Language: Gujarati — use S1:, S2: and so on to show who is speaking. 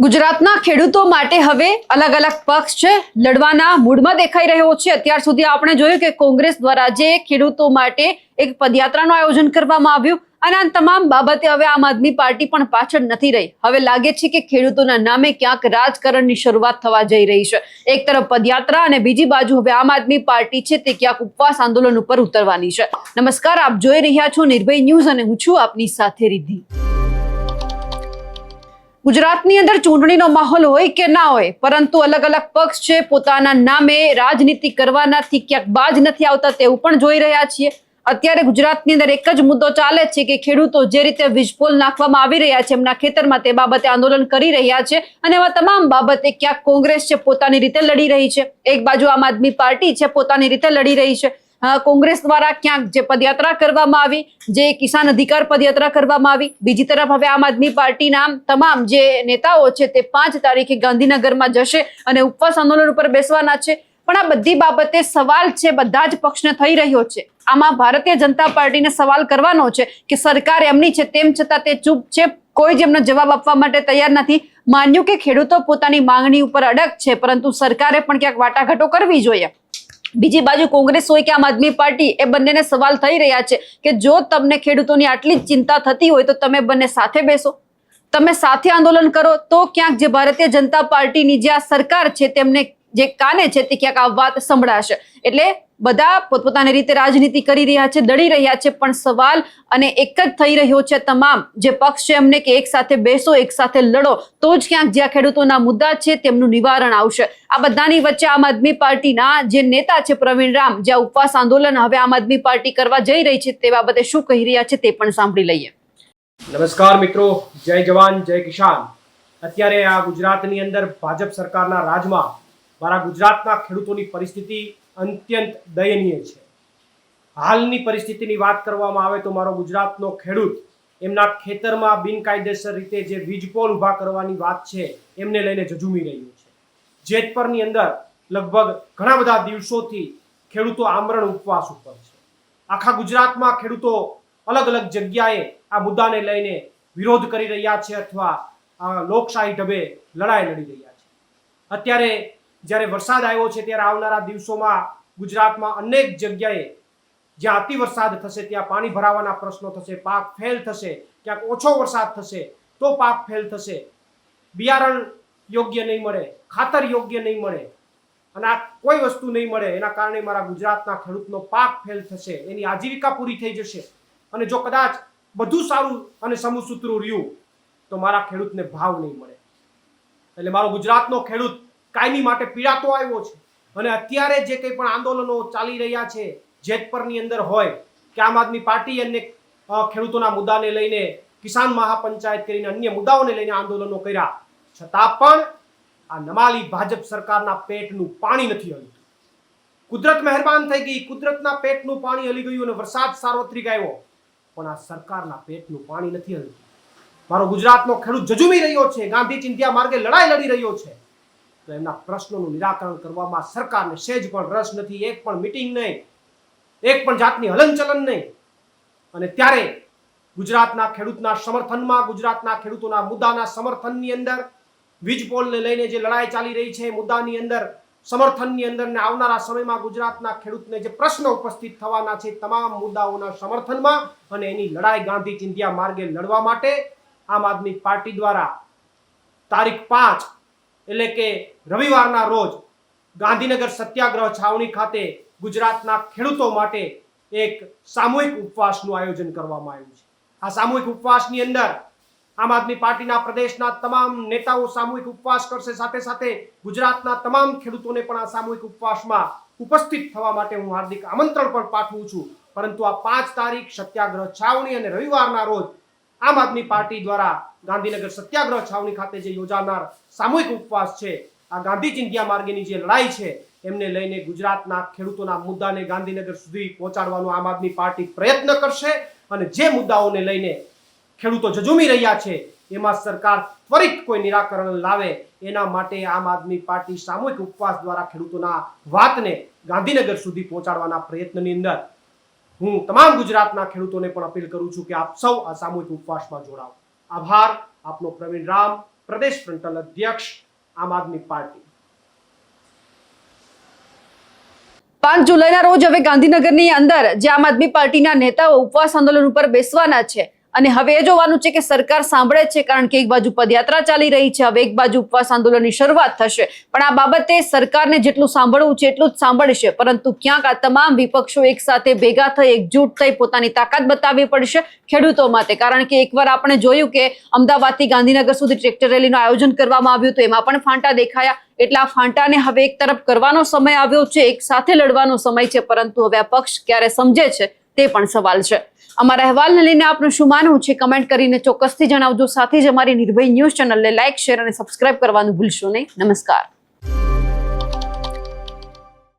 S1: ગુજરાતના ખેડૂતો માટે હવે અલગ અલગ પક્ષ છે લડવાના મૂડમાં દેખાઈ રહ્યો છે। અત્યાર સુધી આપણે જોયું કે કોંગ્રેસ દ્વારા જે ખેડૂતો માટે એક પદયાત્રાનું આયોજન કરવામાં આવ્યું અને આ તમામ બાબતે હવે આમ આદમી પાર્ટી પણ પાછળ નથી રહી। હવે લાગે છે કે ખેડૂતોના નામે ક્યાંક રાજકારણની શરૂઆત થવા જઈ રહી છે। એક તરફ પદયાત્રા અને બીજી બાજુ હવે આમ આદમી પાર્ટી છે તે ક્યાંક ઉપવાસ આંદોલન ઉપર ઉતરવાની છે। નમસ્કાર, આપ જોઈ રહ્યા છો નિર્ભય ન્યૂઝ અને હું છું આપની સાથે રિદ્ધિ। ગુજરાતની અંદર ચૂંટણીનો માહોલ હોય કે ના હોય, પરંતુ અલગ અલગ પક્ષ છે પોતાના નામે રાજનીતિ કરવાનાથી ક્યાંક બાજ નથી આવતા તેવું પણ જોઈ રહ્યા છીએ। અત્યારે ગુજરાતની અંદર એક જ મુદ્દો ચાલે છે કે ખેડૂતો જે રીતે વીજપોલ નાખવામાં આવી રહ્યા છે એમના ખેતરમાં, તે બાબતે આંદોલન કરી રહ્યા છે અને આવા તમામ બાબતે ક્યાંક કોંગ્રેસ છે પોતાની રીતે લડી રહી છે, એક બાજુ આમ આદમી પાર્ટી છે પોતાની રીતે લડી રહી છે। કોંગ્રેસ દ્વારા ક્યાંક જે પદયાત્રા કરવામાં આવી, જે કિસાન અધિકાર પદયાત્રા કરવામાં આવી, બીજી તરફ હવે આમ આદમી પાર્ટીના તમામ જે નેતાઓ છે તે 5 તારીખે ગાંધીનગરમાં જશે અને ઉપવાસ આંદોલન ઉપર બેસવાના છે। પણ આ બધી બાબતે સવાલ છે બધા જ પક્ષને થઈ રહ્યો છે। આમાં ભારતીય જનતા પાર્ટીને સવાલ કરવાનો છે કે સરકાર એમની છે તેમ છતાં તે ચૂપ છે, કોઈ જ એમનો જવાબ આપવા માટે તૈયાર નથી। માન્યું કે ખેડૂતો પોતાની માંગણી ઉપર અડગ છે, પરંતુ સરકારે પણ ક્યાંક વાટાઘાટો કરવી જોઈએ। બીજી બાજુ કોંગ્રેસ હોય કે આમ આદમી પાર્ટી, એ બંનેને સવાલ થઈ રહ્યા છે કે જો તમને ખેડૂતોની આટલી જ ચિંતા થતી હોય તો તમે બંને સાથે બેસો, તમે સાથે આંદોલન કરો, તો ક્યાંક જે ભારતીય જનતા પાર્ટીની જે આ સરકાર છે તેમને જે કાને છે તે ક્યાંક આ વાત સંભળાશે। એટલે બધા પોતપોતાની રીતે રાજનીતિ કરી રહ્યા છે, દડી રહ્યા છે, પણ સવાલ અને એક જ થઈ રહ્યો છે તમામ જે પક્ષ છે એમને કે એક સાથે બેસો, એક સાથે લડો, તો જ ક્યાંક જે ખેડૂતોના મુદ્દા છે તેમનું નિવારણ આવશે। આ બધાની વચ્ચે આમ આદમી પાર્ટીના જે નેતા છે પ્રવીણ રામ, જે ઉપવાસ આંદોલન હવે આમ આદમી પાર્ટી કરવા જઈ રહી છે તે બાબતે શું કહી રહ્યા છે તે પણ સાંભળી લઈએ।
S2: નમસ્કાર મિત્રો, જય જવાન જય કિસાન। અત્યારે આ ગુજરાતની અંદર ભાજપ સરકારના રાજમાં મારા ગુજરાતના ખેડૂતોની પરિસ્થિતિ અત્યંત દયનીય છે। હાલની પરિસ્થિતિની વાત કરવામાં આવે તો મારો ગુજરાતનો ખેડૂત એમના ખેતરમાં બિનકાયદેસર રીતે જે વીજપોલ ઊભા કરવાની વાત છે એમને લઈને ઝઝૂમી રહ્યું છે। જેતપરની અંદર લગભગ ઘણા બધા દિવસોથી ખેડૂતો આમરણ ઉપવાસ ઉપર છે। આખા ગુજરાતમાં ખેડૂતો અલગ અલગ જગ્યાએ આ મુદ્દાને લઈને વિરોધ કરી રહ્યા છે અથવા લોકશાહી ઢબે લડાઈ લડી રહ્યા છે। અત્યારે જ્યારે વરસાદ આવ્યો છે ત્યારે આવનારા દિવસોમાં ગુજરાતમાં અનેક જગ્યાએ જ્યાં અતિ વરસાદ થશે ત્યાં પાણી ભરાવાના પ્રશ્નો થશે, પાક ફેલ થશે, ક્યાંક ઓછો વરસાદ થશે તો પાક ફેલ થશે, બિયારણ યોગ્ય નહીં મળે, ખાતર યોગ્ય નહીં મળે અને આ કોઈ વસ્તુ નહીં મળે, એના કારણે મારા ગુજરાતના ખેડૂતનો પાક ફેલ થશે, એની આજીવિકા પૂરી થઈ જશે। અને જો કદાચ બધું સારું અને સમુસૂત્રું રહ્યું તો મારા ખેડૂતને ભાવ નહીં મળે। એટલે મારો ગુજરાતનો ખેડૂત કાયમી માટે પીડાતો આવ્યો છે અને અત્યારે જે કંઈ પણ આંદોલનો ચાલી રહ્યા છે જેતપરની અંદર હોય કે આમ આદમી પાર્ટી અને ખેડૂતોના મુદ્દાને લઈને કિસાન મહાપંચાયત કરીને અન્ય મુદ્દાઓને લઈને આંદોલનો કર્યા, છતાં પણ આ નમાલી ભાજપ સરકારના પેટનું પાણી નથી હલતું। કુદરત મહેરબાન થઈ ગઈ, કુદરતના પેટનું પાણી હલી ગયું અને વરસાદ સાર્વત્રિક આવ્યો, પણ આ સરકારના પેટનું પાણી નથી હલતું। મારો ગુજરાતનો ખેડૂત ઝઝૂમી રહ્યો છે, ગાંધી ચિંધ્યા માર્ગે લડાઈ લડી રહ્યો છે, તો એમના પ્રશ્નોનું નિરાકરણ કરવામાં સરકારને સહેજ પણ રસ નથી। એક પણ મીટિંગ નહીં, એક પણ જાતની હલનચલન નહીં। અને ત્યારે ગુજરાતના ખેડૂતના સમર્થનમાં, ગુજરાતના ખેડૂતોના મુદ્દાના સમર્થનની અંદર, વીજપોલને લઈને જે લડાઈ ચાલી રહી છે મુદ્દાની અંદર, સમર્થનની અંદર ને આવનારા સમયમાં ગુજરાતના ખેડૂતને જે પ્રશ્નો ઉપસ્થિત થવાના છે તમામ મુદ્દાઓના સમર્થનમાં અને એની લડાઈ ગાંધી ચિંધ્યા માર્ગે લડવા માટે આમ આદમી પાર્ટી દ્વારા તારીખ 5 એટલે કે રવિવારના રોજ ગાંધીનગર સત્યાગ્રહ છાવણી ખાતે ગુજરાતના ખેડૂતો માટે એક સામૂહિક ઉપવાસનું આયોજન કરવામાં આવ્યું છે। આ સામૂહિક ઉપવાસની અંદર આમ આદમી પાર્ટીના પ્રદેશના તમામ નેતાઓ સામૂહિક ઉપવાસ કરશે, સાથે સાથે ગુજરાતના તમામ ખેડૂતોને પણ આ સામૂહિક ઉપવાસમાં ઉપસ્થિત થવા માટે હું હાર્દિક આમંત્રણ પણ પાઠવું છું। પરંતુ આ 5 તારીખ સત્યાગ્રહ છાવણી અને રવિવારના રોજ આમ આદમી પાર્ટી દ્વારા ગાંધીનગર સત્યાગ્રહ છાવણી ખાતે જે યોજાનાર સામૂહિક ઉપવાસ છે, આ ગાંધી ચિંધ્યા માર્ગેની જે લડાઈ છે એમને લઈને ગુજરાતના ખેડૂતોના મુદ્દાને ગાંધીનગર સુધી પહોંચાડવાનો આમ આદમી પાર્ટી પ્રયત્ન કરશે અને જે મુદ્દાઓને લઈને ખેડૂતો ઝઝૂમી રહ્યા છે એમાં સરકાર ત્વરિત કોઈ નિરાકરણ લાવે એના માટે આમ આદમી પાર્ટી સામૂહિક ઉપવાસ દ્વારા ખેડૂતોના વાતને ગાંધીનગર સુધી પહોંચાડવાના પ્રયત્નની અંદર હું તમામ ગુજરાતના ખેડૂતોને પણ અપીલ કરું છું કે આપ સૌ આ સામૂહિક ઉપવાસમાં જોડાઓ। આભાર આપનો, પ્રવીણ રામ, પ્રદેશ ફ્રન્ટલ અધ્યક્ષ આમ આદમી પાર્ટી.
S1: 5 જુલાઈના રોજ હવે ગાંધીનગરની અંદર જે આમ આદમી પાર્ટીના નેતાઓ ઉપવાસ આંદોલન ઉપર બેસવાના છે અને હવે એ જોવાનું છે કે સરકાર સાંભળે છે, કારણ કે એક બાજુ પદયાત્રા ચાલી રહી છે, હવે એક બાજુ ઉપવાસ આંદોલનની શરૂઆત થશે, પણ આ બાબતે સરકારને જેટલું સાંભળવું છે એટલું જ સાંભળશે, પરંતુ ક્યાંક આ તમામ વિપક્ષો એક સાથે ભેગા થઈ એકજૂટ થઈ પોતાની તાકાત બતાવવી પડશે ખેડૂતો માટે, કારણ કે એકવાર આપણે જોયું કે અમદાવાદથી ગાંધીનગર સુધી ટ્રેક્ટર રેલીનું આયોજન કરવામાં આવ્યું હતું, એમાં પણ ફાંટા દેખાયા, એટલે આ ફાંટાને હવે એક તરફ કરવાનો સમય આવ્યો છે, એક સાથે લડવાનો સમય છે, પરંતુ હવે આ પક્ષ ક્યારે સમજે છે તે પણ સવાલ છે. અમારા અહેવાલને લઈને આપનું શું માનવું છે કમેન્ટ કરીને ચોક્કસથી જણાવજો. સાથે જ અમારી નિર્ભય ન્યૂઝ ચેનલને લાઇક, શેર અને સબસ્ક્રાઇબ કરવાનું ભૂલશો નહીં. નમસ્કાર.